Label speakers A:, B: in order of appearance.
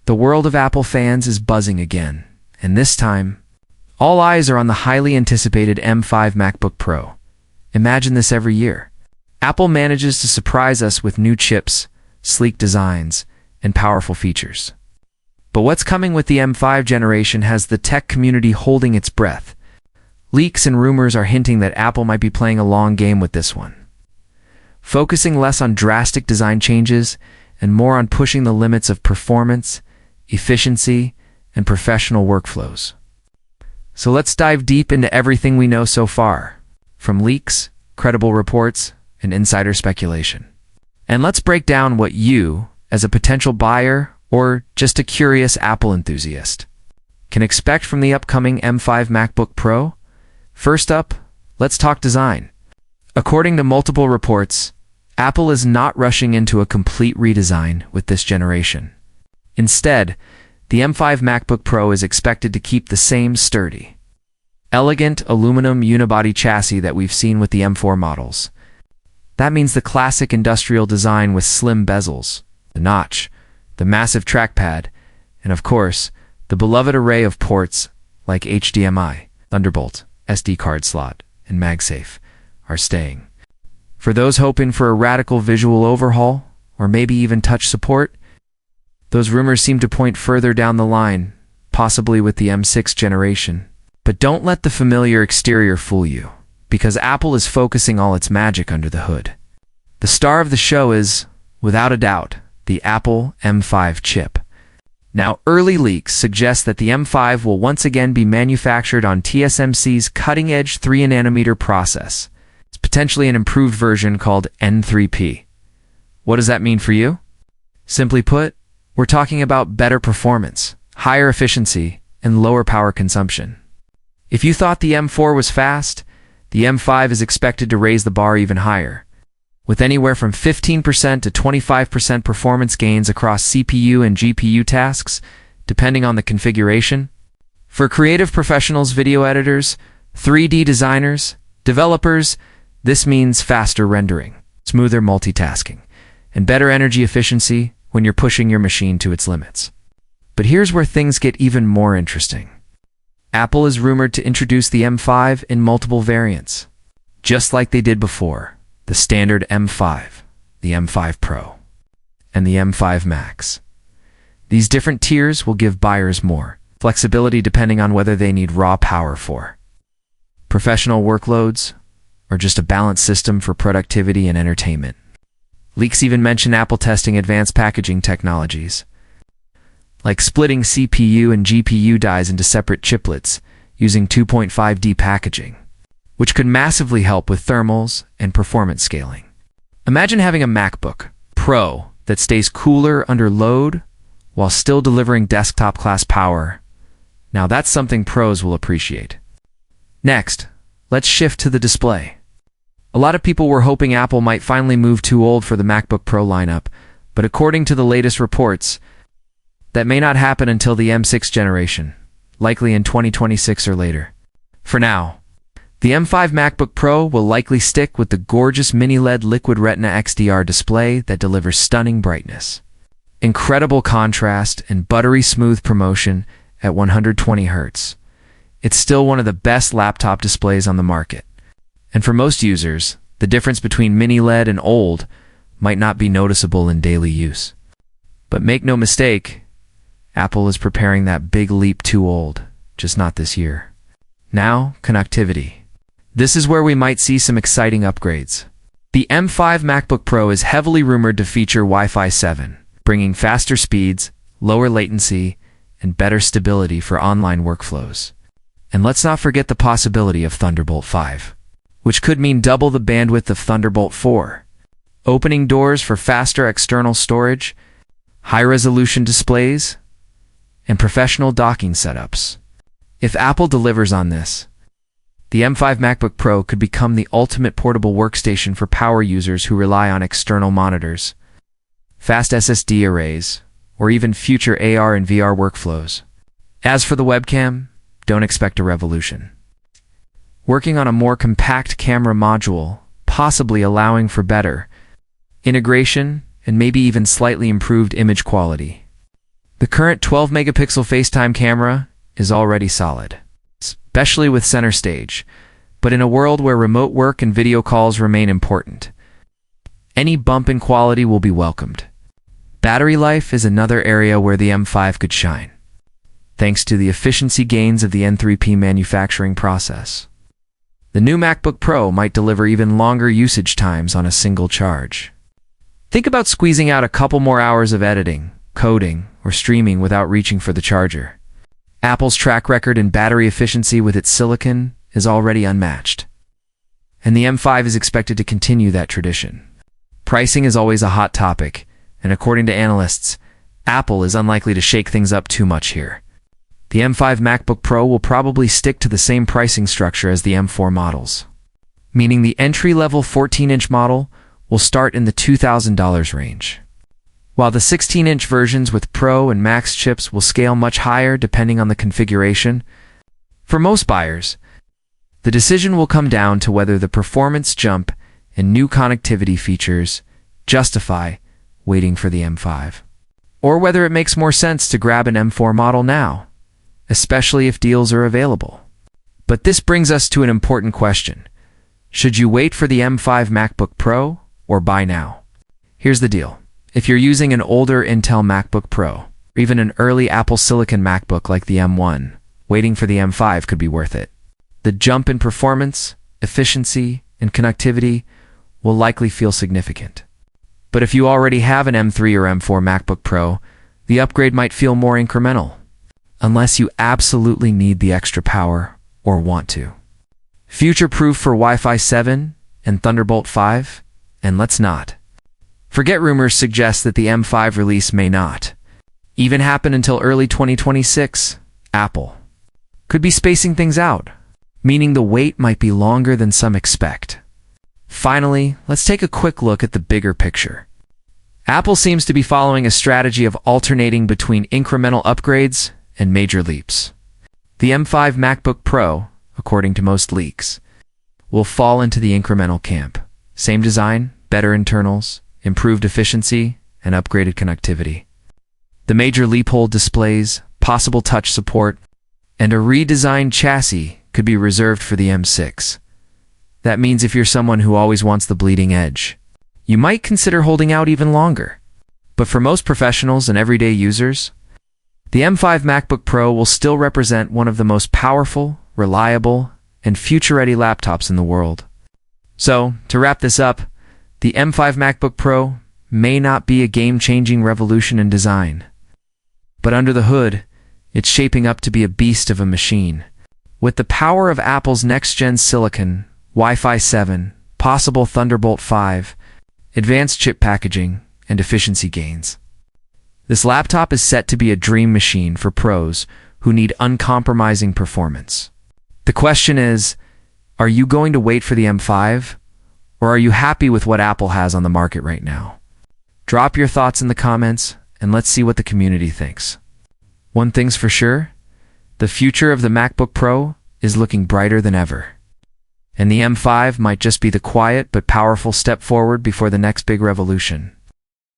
A: The world of Apple fans is buzzing again, and this time, all eyes are on the highly anticipated M5 MacBook Pro. Imagine this every year. Apple manages to surprise us with new chips, sleek designs, and powerful features. But what's coming with the M5 generation has the tech community holding its breath. Leaks and rumors are hinting that Apple might be playing a long game with this one, focusing less on drastic design changes and more on pushing the limits of performance, efficiency, and professional workflows. So let's dive deep into everything we know so far, from leaks, credible reports, and insider speculation. And let's break down what you, as a potential buyer or just a curious Apple enthusiast, can expect from the upcoming M5 MacBook Pro. First up, let's talk design. According to multiple reports, Apple is not rushing into a complete redesign with this generation. Instead, the M5 MacBook Pro is expected to keep the same sturdy, elegant aluminum unibody chassis that we've seen with the M4 models. That means the classic industrial design with slim bezels, the notch, the massive trackpad, and of course, the beloved array of ports like HDMI, Thunderbolt, SD card slot, and MagSafe are staying. For those hoping for a radical visual overhaul, or maybe even touch support, those rumors seem to point further down the line, possibly with the M6 generation. But don't let the familiar exterior fool you, because Apple is focusing all its magic under the hood. The star of the show is, without a doubt, the Apple M5 chip. Now, early leaks suggest that the M5 will once again be manufactured on TSMC's cutting-edge 3nm process. It's potentially an improved version called N3P. What does that mean for you? Simply put, we're talking about better performance, higher efficiency, and lower power consumption. If you thought the M4 was fast, the M5 is expected to raise the bar even higher, with anywhere from 15% to 25% performance gains across CPU and GPU tasks, depending on the configuration. For creative professionals, video editors, 3D designers, developers, this means faster rendering, smoother multitasking, and better energy efficiency when you're pushing your machine to its limits. But here's where things get even more interesting. Apple is rumored to introduce the M5 in multiple variants, just like they did before. The standard M5, the M5 Pro, and the M5 Max. These different tiers will give buyers more flexibility depending on whether they need raw power for professional workloads or just a balanced system for productivity and entertainment. Leaks even mention Apple testing advanced packaging technologies, like splitting CPU and GPU dies into separate chiplets using 2.5D packaging, which could massively help with thermals and performance scaling. Imagine having a MacBook Pro that stays cooler under load while still delivering desktop-class power. Now that's something pros will appreciate. Next, let's shift to the display. A lot of people were hoping Apple might finally move too old for the MacBook Pro lineup, but according to the latest reports, that may not happen until the M6 generation, likely in 2026 or later. For now, the M5 MacBook Pro will likely stick with the gorgeous mini-LED Liquid Retina XDR display that delivers stunning brightness, incredible contrast, and buttery smooth promotion at 120 Hz. It's still one of the best laptop displays on the market. And for most users, the difference between mini-LED and old might not be noticeable in daily use. But make no mistake, Apple is preparing that big leap too old, just not this year. Now, connectivity. This is where we might see some exciting upgrades. The M5 MacBook Pro is heavily rumored to feature Wi-Fi 7, bringing faster speeds, lower latency, and better stability for online workflows. And let's not forget the possibility of Thunderbolt 5, which could mean double the bandwidth of Thunderbolt 4, opening doors for faster external storage, high-resolution displays, and professional docking setups. If Apple delivers on this, the M5 MacBook Pro could become the ultimate portable workstation for power users who rely on external monitors, fast SSD arrays, or even future AR and VR workflows. As for the webcam, don't expect a revolution. Working on a more compact camera module, possibly allowing for better integration and maybe even slightly improved image quality. The current 12-megapixel FaceTime camera is already solid, especially with center stage. But in a world where remote work and video calls remain important, any bump in quality will be welcomed. Battery life is another area where the M5 could shine, thanks to the efficiency gains of the N3P manufacturing process. The new MacBook Pro might deliver even longer usage times on a single charge. Think about squeezing out a couple more hours of editing, coding, or streaming without reaching for the charger. Apple's track record in battery efficiency with its silicon is already unmatched, and the M5 is expected to continue that tradition. Pricing is always a hot topic, and according to analysts, Apple is unlikely to shake things up too much here. The M5 MacBook Pro will probably stick to the same pricing structure as the M4 models, meaning the entry-level 14-inch model will start in the $2,000 range, while the 16-inch versions with Pro and Max chips will scale much higher depending on the configuration. For most buyers, the decision will come down to whether the performance jump and new connectivity features justify waiting for the M5, or whether it makes more sense to grab an M4 model now, especially if deals are available. But this brings us to an important question. Should you wait for the M5 MacBook Pro or buy now? Here's the deal. If you're using an older Intel MacBook Pro, or even an early Apple Silicon MacBook like the M1, waiting for the M5 could be worth it. The jump in performance, efficiency, and connectivity will likely feel significant. But if you already have an M3 or M4 MacBook Pro, the upgrade might feel more incremental, unless you absolutely need the extra power or want to. Future-proof for Wi-Fi 7 and Thunderbolt 5? And let's not forget rumors suggest that the M5 release may not even happen until early 2026. Apple could be spacing things out, meaning the wait might be longer than some expect. Finally, let's take a quick look at the bigger picture. Apple seems to be following a strategy of alternating between incremental upgrades and major leaps. The M5 MacBook Pro, according to most leaks, will fall into the incremental camp. Same design, better internals, improved efficiency, and upgraded connectivity. The major leap-hole displays, possible touch support, and a redesigned chassis could be reserved for the M6. That means if you're someone who always wants the bleeding edge, you might consider holding out even longer. But for most professionals and everyday users, the M5 MacBook Pro will still represent one of the most powerful, reliable, and future-ready laptops in the world. So, to wrap this up, the M5 MacBook Pro may not be a game-changing revolution in design, but under the hood, it's shaping up to be a beast of a machine. With the power of Apple's next-gen silicon, Wi-Fi 7, possible Thunderbolt 5, advanced chip packaging, and efficiency gains, this laptop is set to be a dream machine for pros who need uncompromising performance. The question is, are you going to wait for the M5, or are you happy with what Apple has on the market right now? Drop your thoughts in the comments, and let's see what the community thinks. One thing's for sure, the future of the MacBook Pro is looking brighter than ever. And the M5 might just be the quiet but powerful step forward before the next big revolution.